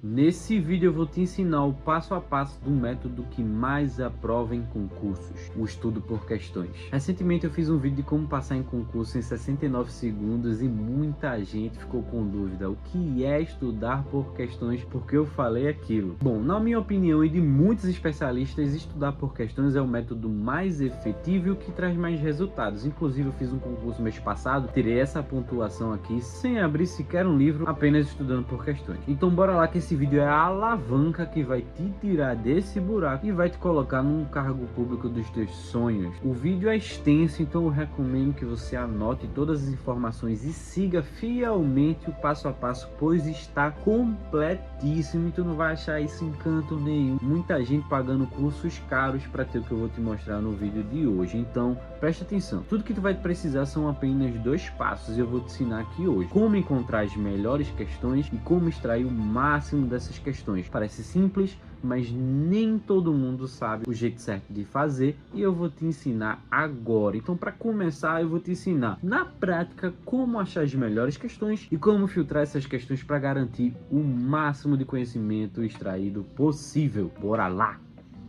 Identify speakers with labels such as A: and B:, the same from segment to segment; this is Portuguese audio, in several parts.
A: Nesse vídeo eu vou te ensinar o passo a passo do método que mais aprova em concursos, o estudo por questões. Recentemente eu fiz um vídeo de como passar em concurso em 69 segundos e muita gente ficou com dúvida, o que é estudar por questões, porque eu falei aquilo. Bom, na minha opinião e de muitos especialistas, estudar por questões é o método mais efetivo e o que traz mais resultados. Inclusive eu fiz um concurso mês passado, tirei essa pontuação aqui sem abrir sequer um livro, apenas estudando por questões. Então bora lá que esse vídeo é a alavanca que vai te tirar desse buraco e vai te colocar num cargo público dos teus sonhos. O vídeo é extenso, então eu recomendo que você anote todas as informações e siga fielmente o passo a passo, pois está completíssimo e tu não vai achar isso em canto nenhum. Muita gente pagando cursos caros para ter o que eu vou te mostrar no vídeo de hoje, então preste atenção. Tudo que tu vai precisar são apenas 2 passos e eu vou te ensinar aqui hoje. Como encontrar as melhores questões e como extrair o máximo dessas questões. Parece simples, mas nem todo mundo sabe o jeito certo de fazer e eu vou te ensinar agora. Então, para começar, eu vou te ensinar na prática como achar as melhores questões e como filtrar essas questões para garantir o máximo de conhecimento extraído possível. Bora lá!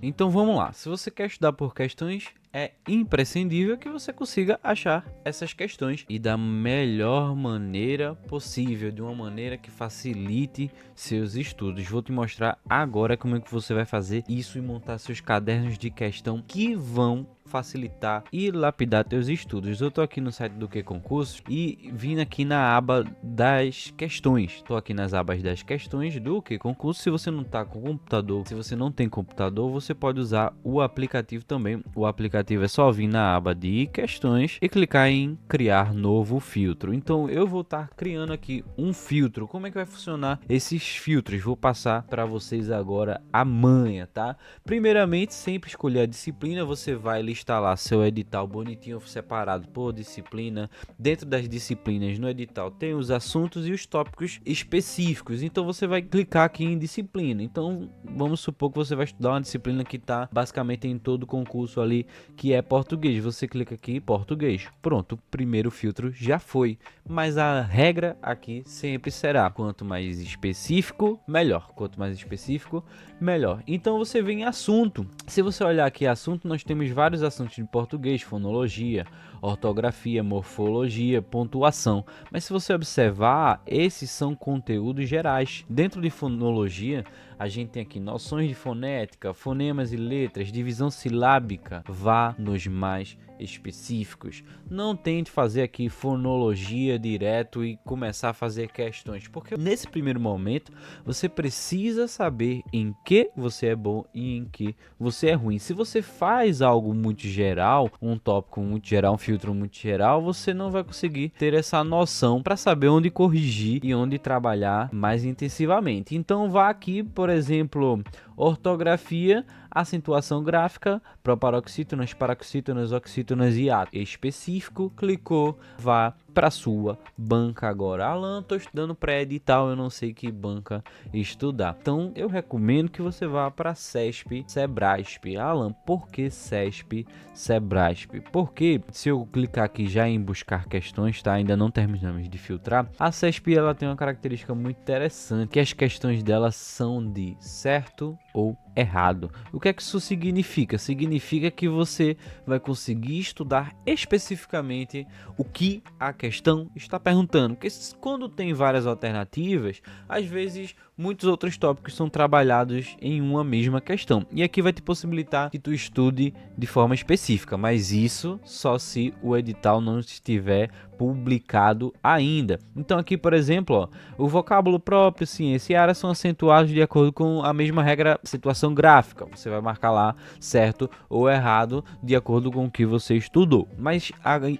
B: Então vamos lá, se você quer estudar por questões, é imprescindível que você consiga achar essas questões e da melhor maneira possível, de uma maneira que facilite seus estudos. Vou te mostrar agora como é que você vai fazer isso e montar seus cadernos de questão que vão facilitar e lapidar teus estudos. Eu estou aqui no site do Que Concursos e vim aqui na aba das questões. Estou aqui nas abas das questões do Que Concursos. Se você não está com computador, se você não tem computador, você pode usar o aplicativo também. O aplicativo é só vir na aba de questões e clicar em criar novo filtro. Então eu vou estar criando aqui um filtro. Como é que vai funcionar esses filtros? Vou passar para vocês agora a manha, tá? Primeiramente, sempre escolher a disciplina, você vai listar lá seu edital bonitinho separado por disciplina. Dentro das disciplinas no edital tem os assuntos e os tópicos específicos, então você vai clicar aqui em disciplina. Então vamos supor que você vai estudar uma disciplina que está basicamente em todo o concurso ali, que é português. Você clica aqui em português, pronto, o primeiro filtro já foi. Mas a regra aqui sempre será quanto mais específico, melhor. Quanto mais específico, melhor. Então você vem em assunto. Se você olhar aqui assunto, nós temos vários assuntos de português: fonologia, ortografia, morfologia, pontuação. Mas se você observar, esses são conteúdos gerais. Dentro de fonologia, a gente tem aqui noções de fonética, fonemas e letras, divisão silábica. Vá nos mais específicos. Não tente fazer aqui fonologia direto e começar a fazer questões, porque nesse primeiro momento você precisa saber em que você é bom e em que você é ruim. Se você faz algo muito geral, um tópico muito geral, um filtro muito geral, você não vai conseguir ter essa noção para saber onde corrigir e onde trabalhar mais intensivamente. Então vá aqui, por exemplo, ortografia, acentuação gráfica, proparoxítonas, paroxítonas, oxítonas e ato específico, clicou, vá para sua banca agora. Alan, estou estudando pré-edital, eu não sei que banca estudar. Então eu recomendo que você vá para CESP, Sebrasp. Alan, por que CESP, Sebrasp? Porque se eu clicar aqui já em buscar questões, tá? Ainda não terminamos de filtrar. A CESP ela tem uma característica muito interessante, que as questões dela são de certo ou errado. O que é que isso significa? Significa que você vai conseguir estudar especificamente o que a questão está perguntando. Porque quando tem várias alternativas, às vezes muitos outros tópicos são trabalhados em uma mesma questão. E aqui vai te possibilitar que tu estude de forma específica, mas isso só se o edital não estiver publicado ainda. Então aqui, por exemplo, ó, o vocábulo próprio, ciência e área são acentuados de acordo com a mesma regra, situação gráfica. Você vai marcar lá certo ou errado de acordo com o que você estudou. Mas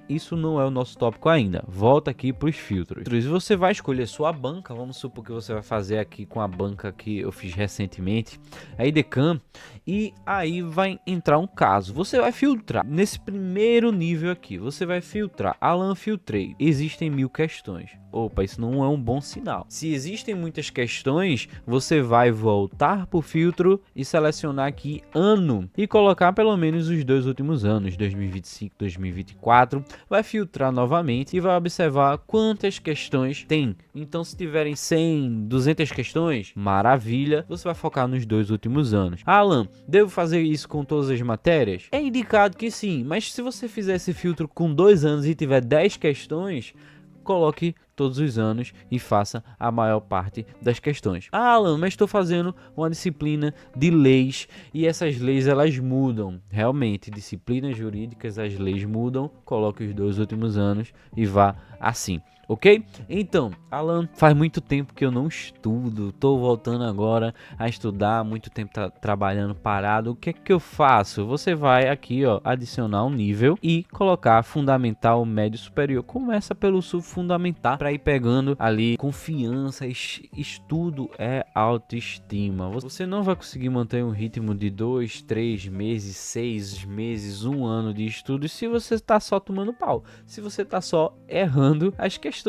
B: isso não é o nosso tópico ainda. Volta aqui para os filtros. E você vai escolher sua banca. Vamos supor que você vai fazer aqui com a banca que eu fiz recentemente, a Edecam, e aí vai entrar um caso. Você vai filtrar nesse primeiro nível aqui. Você vai filtrar. Alan, filtrei. Existem 1000 questões. Opa, isso não é um bom sinal. Se existem muitas questões, você vai voltar para o filtro e selecionar aqui ano e colocar pelo menos os 2 últimos anos, 2025, 2024. Vai filtrar novamente e vai observar quantas questões tem. Então, se tiverem 100, 200 questões, questões? Maravilha, você vai focar nos 2 últimos anos. Alan, devo fazer isso com todas as matérias? É indicado que sim, mas se você fizer esse filtro com 2 anos e tiver 10 questões, coloque todos os anos e faça a maior parte das questões. Alan, mas estou fazendo uma disciplina de leis e essas leis elas mudam. Realmente, disciplinas jurídicas, as leis mudam. Coloque os 2 últimos anos e vá assim. Ok? Então, Alan, faz muito tempo que eu não estudo, tô voltando agora a estudar, muito tempo trabalhando parado. O que é que eu faço? Você vai aqui, ó, adicionar um nível e colocar fundamental, médio, superior. Começa pelo subfundamental para ir pegando ali confiança. Estudo é autoestima. Você não vai conseguir manter um ritmo de 2, 3 meses, 6 meses, 1 ano de estudo se você está só tomando pau, se você está só errando as questões.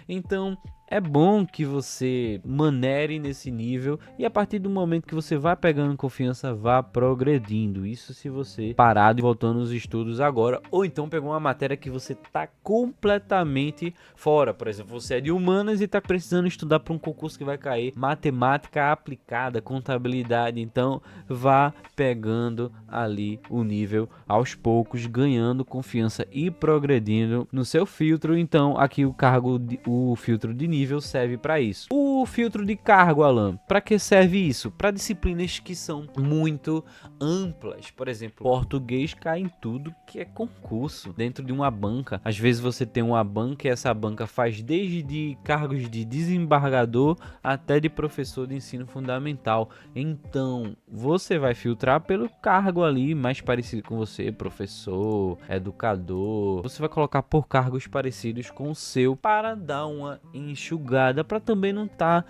B: Então é bom que você manere nesse nível e a partir do momento que você vai pegando confiança, vá progredindo. Isso se você parar de voltando nos estudos agora, ou então pegou uma matéria que você está completamente fora. Por exemplo, você é de humanas e está precisando estudar para um concurso que vai cair, matemática aplicada, contabilidade. Então vá pegando ali o nível aos poucos, ganhando confiança e progredindo no seu filtro. Então aqui o filtro de nível serve para isso. O filtro de cargo, Alan, para que serve isso? Para disciplinas que são muito amplas. Por exemplo, português cai em tudo que é concurso dentro de uma banca. Às vezes você tem uma banca e essa banca faz desde cargos de desembargador até de professor de ensino fundamental. Então você vai filtrar pelo cargo ali mais parecido com você, professor, educador. Você vai colocar por cargos parecidos com o seu para dar uma enxugada, para também não estar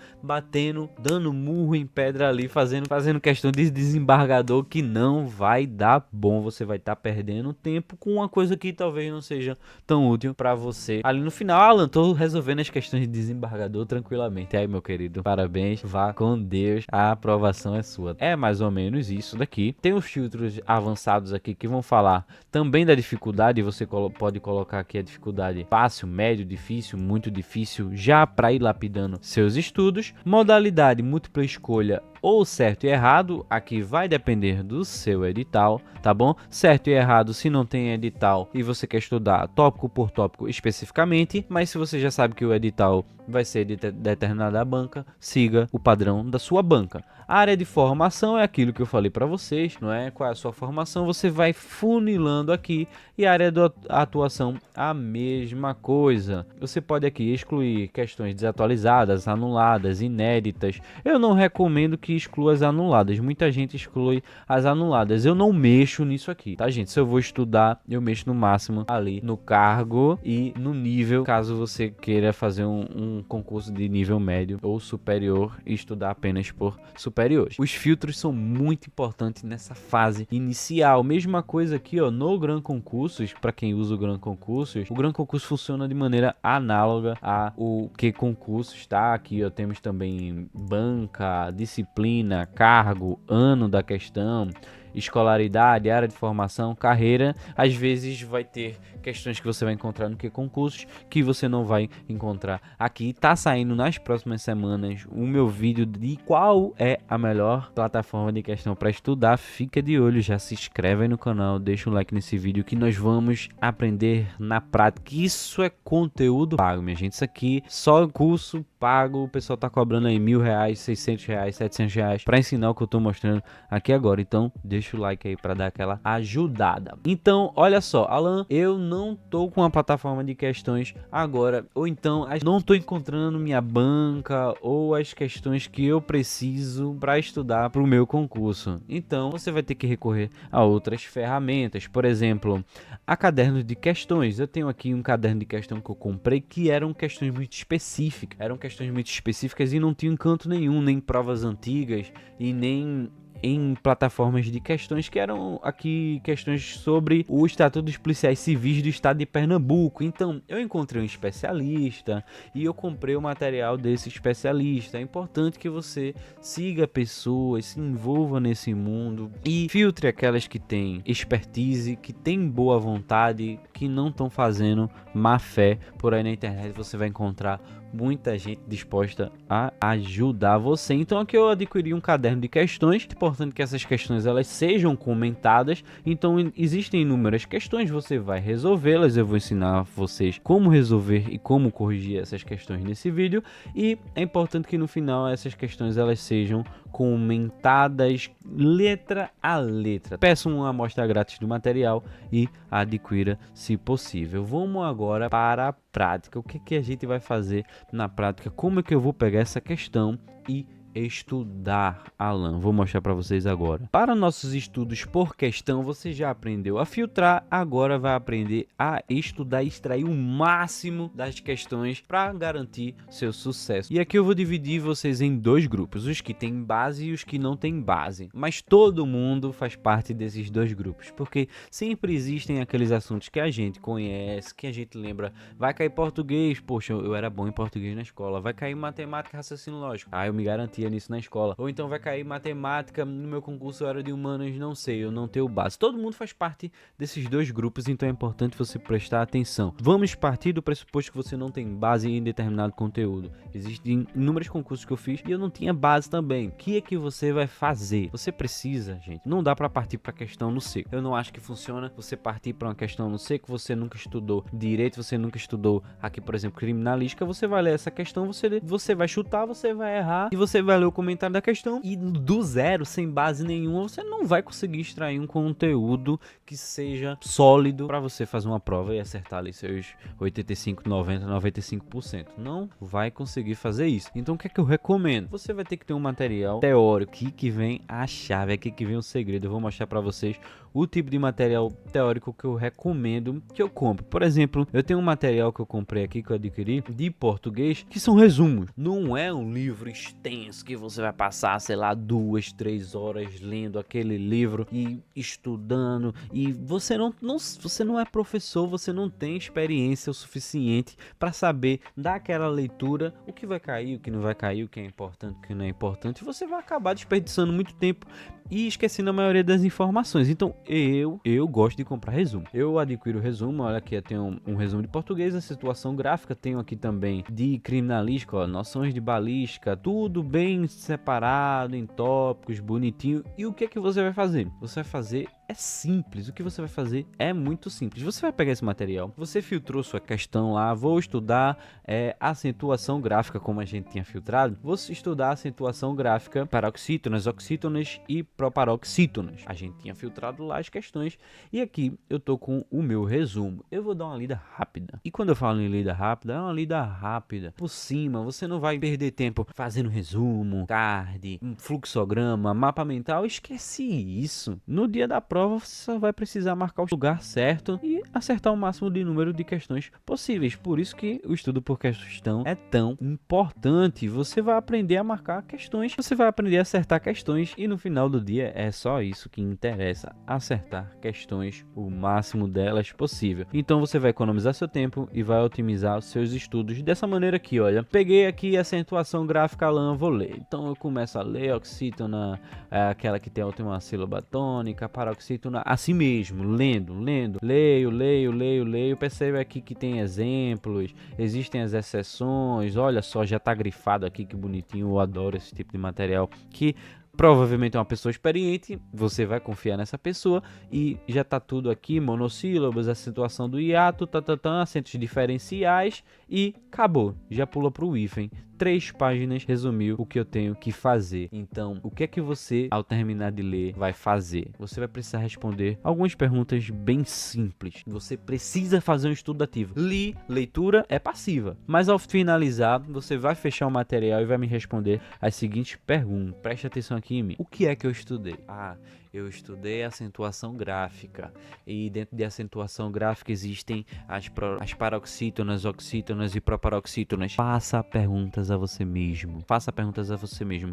B: dando murro em pedra ali, fazendo questão de desembargador, que não vai dar bom. Você vai estar perdendo tempo com uma coisa que talvez não seja tão útil para você. Ali no final, Alan, tô resolvendo as questões de desembargador tranquilamente. Aí, meu querido, parabéns, vá com Deus, a aprovação é sua. É mais ou menos isso daqui. Tem os filtros avançados aqui que vão falar também da dificuldade. Você pode colocar aqui a dificuldade fácil, médio, difícil, muito difícil, já para ir lapidando seus estudos. Modalidade múltipla escolha ou certo e errado, aqui vai depender do seu edital, tá bom? Certo e errado se não tem edital e você quer estudar tópico por tópico especificamente, mas se você já sabe que o edital vai ser de determinada banca, siga o padrão da sua banca. A área de formação é aquilo que eu falei para vocês, não é? Qual é a sua formação? Você vai funilando aqui, e a área de atuação a mesma coisa. Você pode aqui excluir questões desatualizadas, anuladas, inéditas. Eu não recomendo que exclua as anuladas. Muita gente exclui as anuladas. Eu não mexo nisso aqui, tá, gente? Se eu vou estudar, eu mexo no máximo ali no cargo e no nível, caso você queira fazer um concurso de nível médio ou superior e estudar apenas por superiores. Os filtros são muito importantes nessa fase inicial. Mesma coisa aqui, ó, no Gran Concursos. Para quem usa o Gran Concursos, o Gran Concurso funciona de maneira análoga ao que concursos, tá? Aqui, ó, temos também banca, disciplina, cargo, ano da questão, escolaridade, área de formação, carreira. Às vezes vai ter questões que você vai encontrar no que concursos que você não vai encontrar aqui. Tá saindo nas próximas semanas o meu vídeo de qual é a melhor plataforma de questão para estudar. Fica de olho, já se inscreve aí no canal, deixa um like nesse vídeo que nós vamos aprender na prática. Isso é conteúdo pago, minha gente. Isso aqui só curso pago. O pessoal tá cobrando aí R$1.000, R$600, R$700 para ensinar o que eu tô mostrando aqui agora. Então deixa o like aí para dar aquela ajudada. Então olha só, Alan, eu não tô com uma plataforma de questões agora, ou então não tô encontrando minha banca ou as questões que eu preciso para estudar para o meu concurso. Então você vai ter que recorrer a outras ferramentas, por exemplo, a caderno de questões. Eu tenho aqui um caderno de questão que eu comprei que eram questões muito específicas, e não tinha canto nenhum, nem provas antigas e nem em plataformas de questões, que eram aqui questões sobre o Estatuto dos Policiais Civis do Estado de Pernambuco. Então eu encontrei um especialista e eu comprei o material desse especialista. É importante que você siga pessoas, se envolva nesse mundo e filtre aquelas que têm expertise, que têm boa vontade, que não estão fazendo má fé. Por aí na internet você vai encontrar muita gente disposta a ajudar você. Então aqui eu adquiri um caderno de questões. É importante que essas questões elas sejam comentadas. Então existem inúmeras questões, você vai resolvê-las. Eu vou ensinar vocês como resolver e como corrigir essas questões nesse vídeo. E é importante que no final essas questões elas sejam comentadas letra a letra. Peça uma amostra grátis do material e adquira se possível. Vamos agora para a prática. O que a gente vai fazer na prática? Como é que eu vou pegar essa questão e estudar, Alan? Vou mostrar para vocês agora. Para nossos estudos por questão, você já aprendeu a filtrar, agora vai aprender a estudar e extrair o máximo das questões para garantir seu sucesso. E aqui eu vou dividir vocês em dois grupos, os que têm base e os que não têm base. Mas todo mundo faz parte desses dois grupos, porque sempre existem aqueles assuntos que a gente conhece, que a gente lembra. Vai cair português, poxa, eu era bom em português na escola. Vai cair matemática, raciocínio lógico, eu me garantia nisso na escola. Ou então vai cair matemática, no meu concurso eu era de humanas, não sei, eu não tenho base. Todo mundo faz parte desses dois grupos, então é importante você prestar atenção. Vamos partir do pressuposto que você não tem base em determinado conteúdo. Existem inúmeros concursos que eu fiz e eu não tinha base também. O que é que você vai fazer? Você precisa, gente, não dá para partir para questão no seco. Eu não acho que funciona você partir para uma questão no seco, você nunca estudou direito, você nunca estudou aqui, por exemplo, criminalística, você vai ler essa questão, você vai chutar, você vai errar e você vai ler o comentário da questão e do zero, sem base nenhuma, você não vai conseguir extrair um conteúdo que seja sólido para você fazer uma prova e acertar ali seus 85, 90, 95%. Não vai conseguir fazer isso. Então o que é que eu recomendo? Você vai ter que ter um material teórico. Aqui que vem a chave, aqui que vem o segredo. Eu vou mostrar para vocês o tipo de material teórico que eu recomendo que eu compre. Por exemplo, eu tenho um material que eu comprei aqui, que eu adquiri, de português, que são resumos. Não é um livro extenso que você vai passar, sei lá, 2, 3 horas lendo aquele livro e estudando. E você não é professor, você não tem experiência o suficiente para saber daquela leitura o que vai cair, o que não vai cair, o que é importante, o que não é importante. Você vai acabar desperdiçando muito tempo e esquecendo a maioria das informações. Então eu gosto de comprar resumo. Eu adquiro resumo, olha aqui, eu tenho um resumo de português, a situação gráfica, tenho aqui também de criminalística, ó, noções de balística, tudo bem separado em tópicos, bonitinho. E o que é que você vai fazer? Você vai fazer é simples, o que você vai fazer é muito simples. Você vai pegar esse material, você filtrou sua questão lá, vou estudar acentuação gráfica, como a gente tinha filtrado, vou estudar acentuação gráfica paroxítonas, oxítonas e proparoxítonas. A gente tinha filtrado lá as questões e aqui eu tô com o meu resumo. Eu vou dar uma lida rápida. E quando eu falo em lida rápida, é uma lida rápida por cima, você não vai perder tempo fazendo resumo, card, fluxograma, mapa mental, esquece isso. No dia da prova você só vai precisar marcar o lugar certo e acertar o máximo de número de questões possíveis. Por isso que o estudo por questão é tão importante. Você vai aprender a marcar questões, você vai aprender a acertar questões e no final do dia é só isso que interessa, acertar questões o máximo delas possível. Então você vai economizar seu tempo e vai otimizar os seus estudos dessa maneira aqui, olha. Peguei aqui a acentuação gráfica Alan, vou ler. Então eu começo a ler oxítona, aquela que tem uma sílaba tônica, paroxítona, assim mesmo, lendo, leio, percebe aqui que tem exemplos, existem as exceções, olha só, já tá grifado aqui, que bonitinho, eu adoro esse tipo de material, que provavelmente é uma pessoa experiente, você vai confiar nessa pessoa e já tá tudo aqui, monossílabos, acentuação do hiato, acentos diferenciais e acabou, já pula pro hífen. 3 páginas resumiu o que eu tenho que fazer. Então, o que é que você, ao terminar de ler, vai fazer? Você vai precisar responder algumas perguntas bem simples. Você precisa fazer um estudo ativo. Leitura é passiva. Mas ao finalizar, você vai fechar o material e vai me responder as seguintes perguntas. Preste atenção aqui em mim. O que é que eu estudei? Eu estudei acentuação gráfica e dentro de acentuação gráfica existem as paroxítonas, oxítonas e proparoxítonas. Faça perguntas a você mesmo.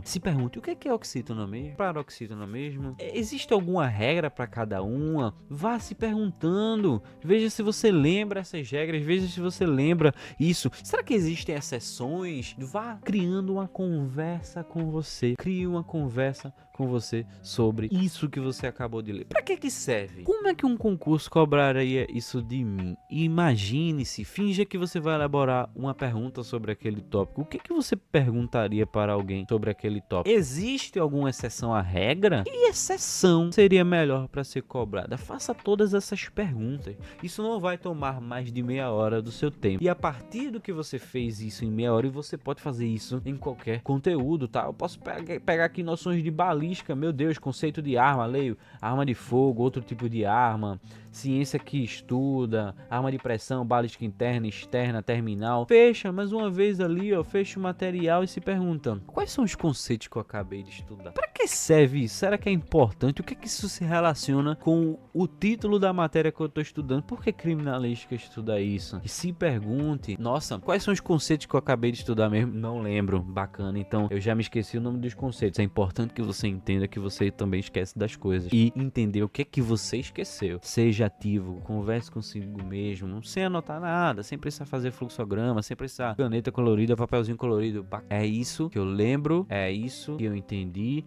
B: Se pergunte, o que é oxítona mesmo? Paroxítona mesmo? Existe alguma regra para cada uma? Vá se perguntando. Veja se você lembra essas regras. Veja se você lembra isso. Será que existem exceções? Vá criando uma conversa com você. Crie uma conversa com com você sobre isso que você acabou de ler. Para que serve? Como é que um concurso cobraria isso de mim? Imagine-se, finja que você vai elaborar uma pergunta sobre aquele tópico. O que você perguntaria para alguém sobre aquele tópico? Existe alguma exceção à regra? Que exceção seria melhor para ser cobrada? Faça todas essas perguntas. Isso não vai tomar mais de meia hora do seu tempo. E a partir do que você fez isso em meia hora, e você pode fazer isso em qualquer conteúdo, tá? Eu posso pegar aqui noções de balística, meu Deus, conceito de arma, leio arma de fogo, outro tipo de arma, ciência que estuda, arma de pressão, balística interna, externa, terminal. Fecha mais uma vez ali, ó, fecha o material e se pergunta: quais são os conceitos que eu acabei de estudar? Para que serve isso? Será que é importante? O que é que isso se relaciona com o título da matéria que eu estou estudando? Por que criminalística estuda isso? E se pergunte: nossa, quais são os conceitos que eu acabei de estudar mesmo? Não lembro. Bacana, então eu já me esqueci o nome dos conceitos. É importante que você entenda que você também esquece das coisas e entender o que é que você esqueceu. Seja ativo, converse consigo mesmo, sem anotar nada, sem precisar fazer fluxograma, sem precisar caneta colorida, papelzinho colorido. É isso que eu lembro, é isso que eu entendi,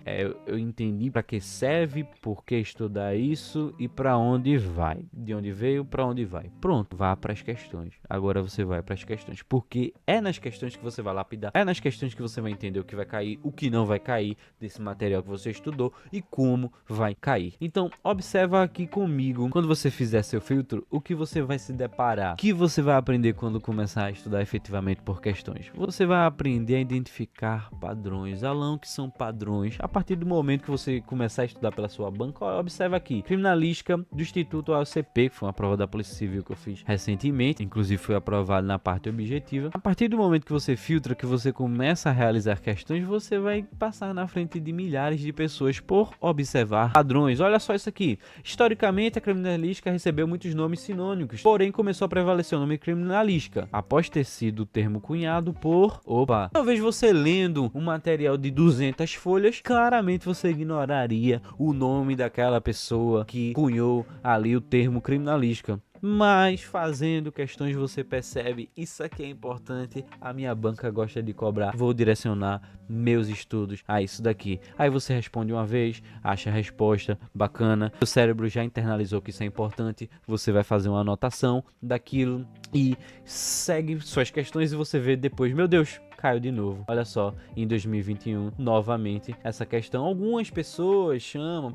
B: eu entendi para que serve, por que estudar isso e para onde vai. De onde veio, para onde vai. Pronto, vá para as questões. Agora você vai para as questões, porque é nas questões que você vai lapidar, é nas questões que você vai entender o que vai cair, o que não vai cair desse material que você estudou e como vai cair. Então, observa aqui comigo, quando você fizer seu filtro, o que você vai se deparar, o que você vai aprender quando começar a estudar efetivamente por questões. Você vai aprender a identificar padrões. Alan, que são padrões? A partir do momento que você começar a estudar pela sua banca, observa aqui, criminalística do Instituto ACP, que foi uma prova da Polícia Civil que eu fiz recentemente, inclusive foi aprovado na parte objetiva. A partir do momento que você filtra, que você começa a realizar questões, você vai passar na frente de milhares de pessoas por observar padrões. Olha só isso aqui. Historicamente, a criminalística recebeu muitos nomes sinônimos, porém começou a prevalecer o nome criminalística, após ter sido o termo cunhado por... Talvez você lendo um material de 200 folhas, claramente você ignoraria o nome daquela pessoa que cunhou ali o termo criminalística. Mas fazendo questões você percebe, isso aqui é importante, a minha banca gosta de cobrar, vou direcionar meus estudos a isso daqui. Aí você responde uma vez, acha a resposta bacana, o cérebro já internalizou que isso é importante, você vai fazer uma anotação daquilo e segue suas questões e você vê depois, meu Deus, caiu de novo. Olha só, em 2021, novamente, essa questão. Algumas pessoas chamam,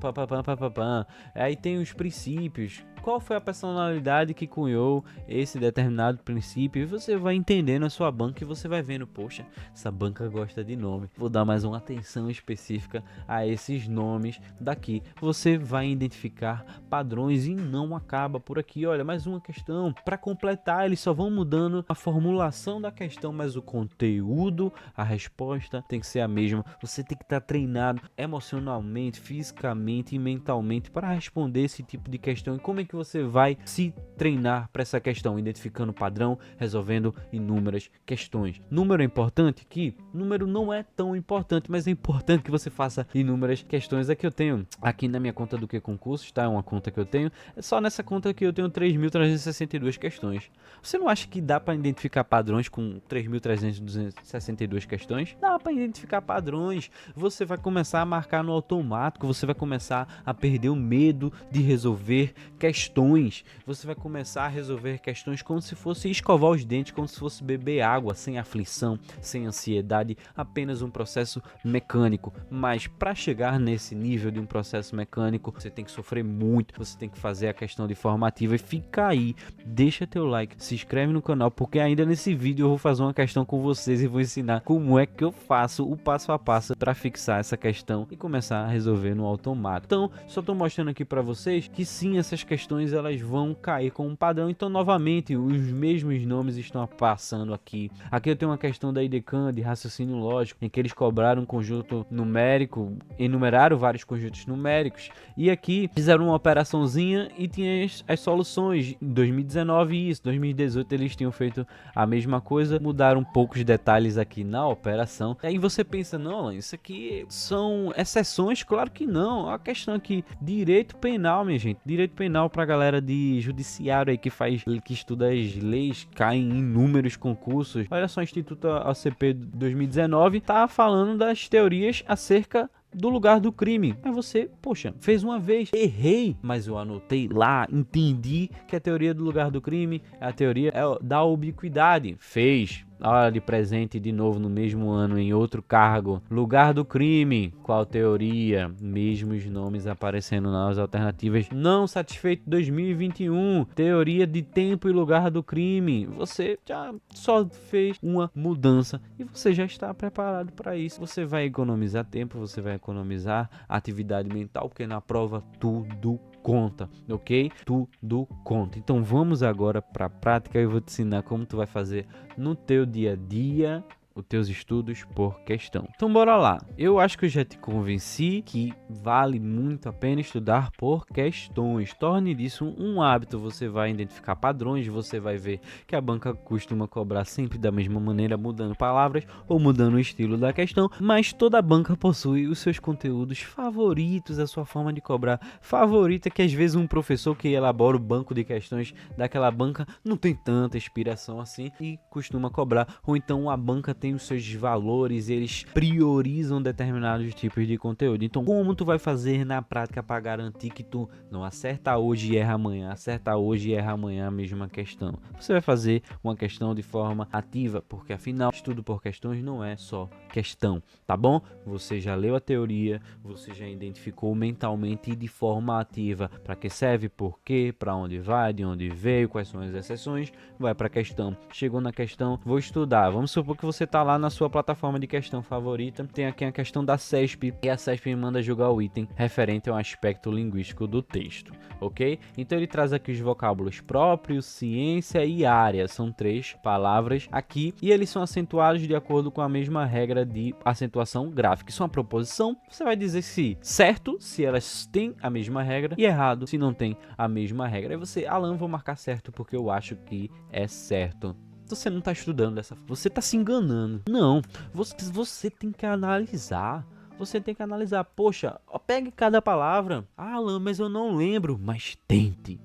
B: aí tem os princípios. Qual foi a personalidade que cunhou esse determinado princípio? E você vai entendendo a sua banca e você vai vendo, poxa, essa banca gosta de nome. Vou dar mais uma atenção específica a esses nomes daqui. Você vai identificar padrões e não acaba por aqui. Olha, mais uma questão. Para completar, eles só vão mudando a formulação da questão, mas o conteúdo, a resposta tem que ser a mesma. Você tem que estar treinado emocionalmente, fisicamente e mentalmente para responder esse tipo de questão. E como é que você vai se treinar para essa questão? Identificando padrão, resolvendo inúmeras questões. Número é importante aqui? Número não é tão importante, mas é importante que você faça inúmeras questões. Aqui eu tenho, aqui na minha conta do Que Concursos, tá? É uma conta que eu tenho. Só nessa conta aqui eu tenho 3.362 questões. Você não acha que dá para identificar padrões com 3.362 questões? Dá para identificar padrões. Você vai começar a marcar no automático, você vai começar a perder o medo de resolver questões. Você vai começar a resolver questões como se fosse escovar os dentes, como se fosse beber água, sem aflição, sem ansiedade, apenas um processo mecânico. Mas para chegar nesse nível de um processo mecânico, você tem que sofrer muito, você tem que fazer a questão de formativa. E fica aí, deixa teu like, se inscreve no canal, porque ainda nesse vídeo eu vou fazer uma questão com vocês e vou ensinar como é que eu faço o passo a passo para fixar essa questão e começar a resolver no automático. Então, só estou mostrando aqui para vocês que sim, essas questões elas vão cair com um padrão. Então, novamente, os mesmos nomes estão passando aqui. Aqui eu tenho uma questão da IDECAN, de raciocínio lógico, em que eles cobraram um conjunto numérico, enumeraram vários conjuntos numéricos, e aqui fizeram uma operaçãozinha e tinha as soluções. Em 2019 isso, 2018 eles tinham feito a mesma coisa, mudaram poucos detalhes aqui na operação. Aí você pensa, não, Alan, isso aqui são exceções? Claro que não. A questão aqui, direito penal, minha gente, direito penal pra galera de judiciário aí que estuda as leis, cai em inúmeros concursos. Olha só, o Instituto ACP 2019 tá falando das teorias acerca do lugar do crime. Aí você, poxa, fez uma vez, errei, mas eu anotei lá, entendi que a teoria do lugar do crime é a teoria da ubiquidade. Fez. Hora de presente de novo no mesmo ano em outro cargo. Lugar do crime. Qual teoria? Mesmos nomes aparecendo nas alternativas. Não satisfeito 2021. Teoria de tempo e lugar do crime. Você já só fez uma mudança e você já está preparado para isso. Você vai economizar tempo, você vai economizar atividade mental, porque na prova tudo conta, ok? Tudo conta. Então vamos agora para a prática. Eu vou te ensinar como tu vai fazer no teu dia a dia os teus estudos por questão. Então bora lá. Eu acho que eu já te convenci que vale muito a pena estudar por questões. Torne disso um hábito. Você vai identificar padrões, você vai ver que a banca costuma cobrar sempre da mesma maneira, mudando palavras ou mudando o estilo da questão, mas toda banca possui os seus conteúdos favoritos, a sua forma de cobrar favorita, que às vezes um professor que elabora o banco de questões daquela banca não tem tanta inspiração assim e costuma cobrar, ou então a banca tem os seus valores, eles priorizam determinados tipos de conteúdo. Então, como tu vai fazer na prática para garantir que tu não acerta hoje e erra amanhã, acerta hoje e erra amanhã a mesma questão? Você vai fazer uma questão de forma ativa, porque afinal, estudo por questões não é só questão, tá bom? Você já leu a teoria, você já identificou mentalmente e de forma ativa para que serve, por quê, para onde vai, de onde veio, quais são as exceções, vai para a questão. Chegou na questão, vou estudar. Vamos supor que você tá lá na sua plataforma de questão favorita, tem aqui a questão da CESP e a CESP me manda julgar o item referente ao aspecto linguístico do texto, ok? Então ele traz aqui os vocábulos próprios, ciência e área, são 3 palavras aqui e eles são acentuados de acordo com a mesma regra de acentuação gráfica. Isso é uma proposição, você vai dizer se certo, se elas têm a mesma regra, e errado, se não tem a mesma regra. Aí você, Alan, vou marcar certo porque eu acho que é certo. Você não está estudando dessa forma, você está se enganando. Não, você tem que analisar. Você tem que analisar. Poxa, pegue cada palavra. Ah, Alan, mas eu não lembro. Mas tente.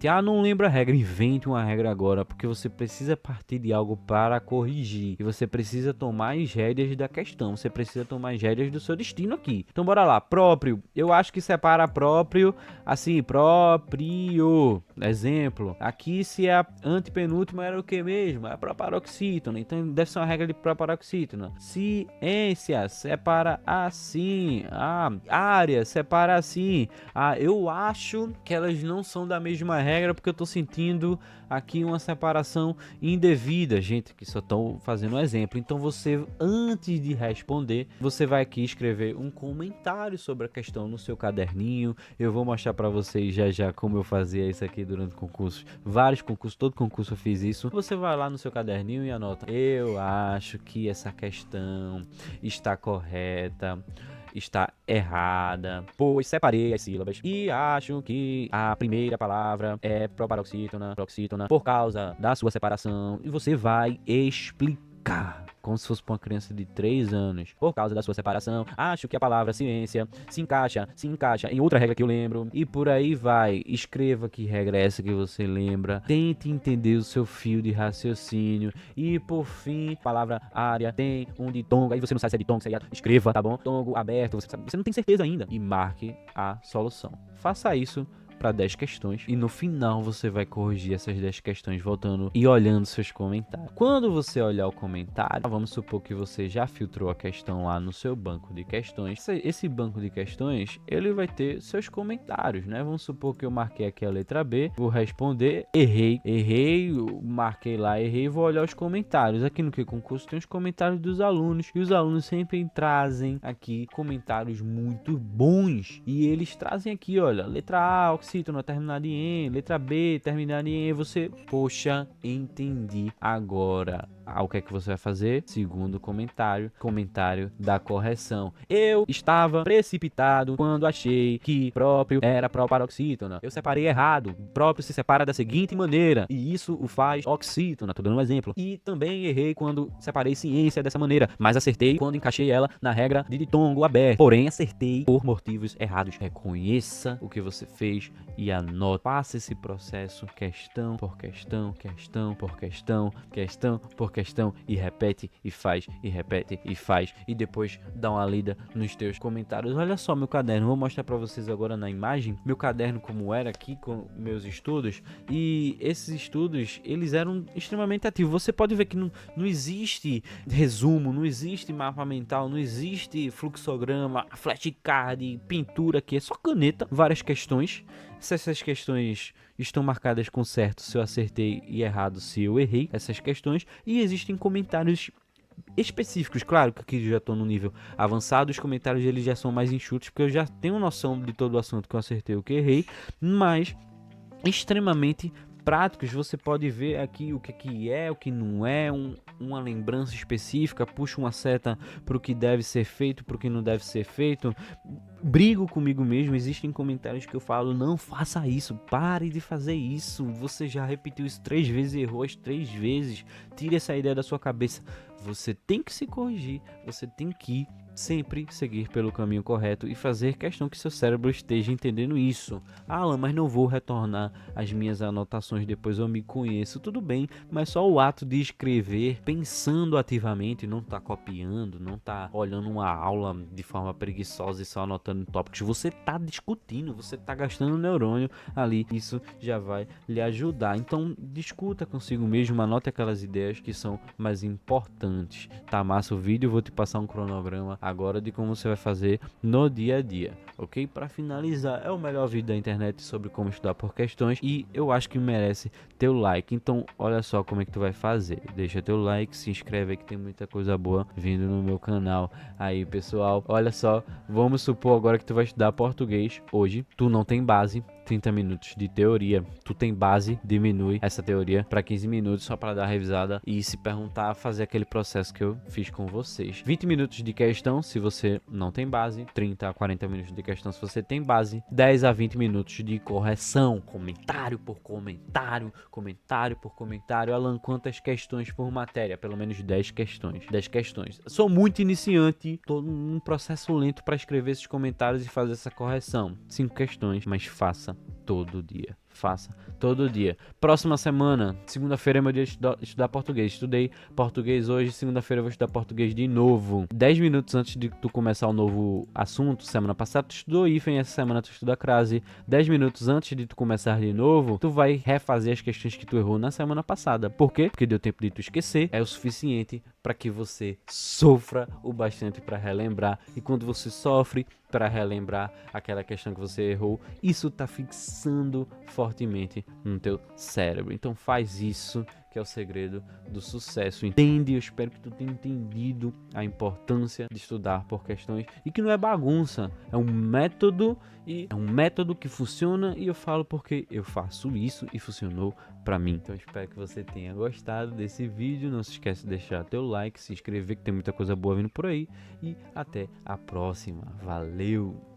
B: Ah, não lembra a regra, invente uma regra agora, porque você precisa partir de algo para corrigir, e você precisa tomar as rédeas da questão, você precisa tomar as rédeas do seu destino aqui. Então bora lá, próprio, eu acho que separa próprio, assim, próprio, exemplo, aqui se a antepenúltima era o que mesmo? É proparoxítona, então deve ser uma regra de proparoxítona. Ciência, separa assim, área, separa assim, eu acho que elas não são da mesma regra porque eu tô sentindo aqui uma separação indevida, gente, que só estão fazendo um exemplo. Então você, antes de responder, você vai aqui escrever um comentário sobre a questão no seu caderninho. Eu vou mostrar para vocês já como eu fazia isso aqui durante concursos, vários concursos, todo concurso eu fiz isso. Você vai lá no seu caderninho e anota: eu acho que essa questão está correta, está errada, pois separei as sílabas e acho que a primeira palavra é proparoxítona, por causa da sua separação, e você vai explicar como se fosse para uma criança de 3 anos. Por causa da sua separação, acho que a palavra ciência se encaixa em outra regra que eu lembro, e por aí vai. Escreva que regra é essa que você lembra, tente entender o seu fio de raciocínio, e por fim, a palavra área tem um ditongo, aí você não sabe se é ditongo, se é escreva, tá bom? Tongo aberto, você não tem certeza ainda, e marque a solução. Faça isso para 10 questões e no final você vai corrigir essas 10 questões voltando e olhando seus comentários. Quando você olhar o comentário, vamos supor que você já filtrou a questão lá no seu banco de questões. Esse banco de questões, ele vai ter seus comentários, né? Vamos supor que eu marquei aqui a letra B, vou responder, errei, marquei lá, errei, vou olhar os comentários. Aqui no Que Concurso tem os comentários dos alunos, e os alunos sempre trazem aqui comentários muito bons, e eles trazem aqui, olha, letra A, oxítona, terminada em E, letra B, terminada em E. Você, poxa, entendi agora. O que é que você vai fazer? Segundo comentário da correção. Eu estava precipitado quando achei que próprio era proparoxítona. Eu separei errado. Próprio se separa da seguinte maneira, e isso o faz oxítona. Tô dando um exemplo. E também errei quando separei ciência dessa maneira, mas acertei quando encaixei ela na regra de ditongo aberto. Porém, acertei por motivos errados. Reconheça o que você fez, e anote. Faça esse processo questão por questão, questão por questão, questão por questão, e repete e faz, e repete e faz, e depois dá uma lida nos teus comentários. Olha só meu caderno, vou mostrar para vocês agora na imagem, meu caderno como era aqui com meus estudos, e esses estudos, eles eram extremamente ativos. Você pode ver que não existe resumo, não existe mapa mental, não existe fluxograma, flashcard, pintura aqui, é só caneta, várias questões. Se essas questões estão marcadas com certo, se eu acertei, e errado, se eu errei essas questões, e existem comentários específicos, claro que aqui já estou no nível avançado, os comentários eles já são mais enxutos, porque eu já tenho noção de todo o assunto que eu acertei, o que errei, mas extremamente práticos. Você pode ver aqui o que é, o que não é, uma lembrança específica, puxa uma seta para o que deve ser feito, para o que não deve ser feito. Brigo comigo mesmo, existem comentários que eu falo, não faça isso, pare de fazer isso, você já repetiu isso 3 vezes, errou as 3 vezes, tire essa ideia da sua cabeça. Você tem que se corrigir, você tem que sempre seguir pelo caminho correto e fazer questão que seu cérebro esteja entendendo isso. Alan, mas não vou retornar as minhas anotações depois, eu me conheço. Tudo bem, mas só o ato de escrever pensando ativamente, não tá copiando, não tá olhando uma aula de forma preguiçosa e só anotando tópicos, você tá discutindo, você tá gastando neurônio ali, isso já vai lhe ajudar. Então discuta consigo mesmo, anote aquelas ideias que são mais importantes. Tá massa o vídeo, eu vou te passar um cronograma agora de como você vai fazer no dia a dia, ok? Para finalizar, é o melhor vídeo da internet sobre como estudar por questões e eu acho que merece teu like. Então olha só como é que tu vai fazer, deixa teu like, se inscreve aí que tem muita coisa boa vindo no meu canal aí, pessoal. Olha só, vamos supor agora que tu vai estudar português hoje, tu não tem base, 30 minutos de teoria, tu tem base, diminui essa teoria para 15 minutos só para dar revisada e se perguntar, fazer aquele processo que eu fiz com vocês. 20 minutos de questão se você não tem base, 30 a 40 minutos de questão se você tem base, 10 a 20 minutos de correção, comentário por comentário, comentário por comentário. Alan, quantas questões por matéria? Pelo menos 10 questões. 10 questões. Sou muito iniciante, tô num processo lento para escrever esses comentários e fazer essa correção. 5 questões, mas faça todo dia. Faça todo dia. Próxima semana, segunda-feira é meu dia de estudar português. Estudei português hoje, segunda-feira eu vou estudar português de novo. 10 minutos antes de tu começar o novo assunto, semana passada tu estudou hífen, essa semana tu estuda crase. 10 minutos antes de tu começar de novo, tu vai refazer as questões que tu errou na semana passada. Por quê? Porque deu tempo de tu esquecer, é o suficiente para que você sofra o bastante para relembrar. E quando você sofre para relembrar aquela questão que você errou, isso tá fixando fortemente no teu cérebro. Então faz isso, que é o segredo do sucesso. Entende? Eu espero que tu tenha entendido a importância de estudar por questões e que não é bagunça, é um método e é um método que funciona e eu falo porque eu faço isso e funcionou para mim. Então espero que você tenha gostado desse vídeo. Não se esquece de deixar teu like, se inscrever que tem muita coisa boa vindo por aí e até a próxima. Valeu!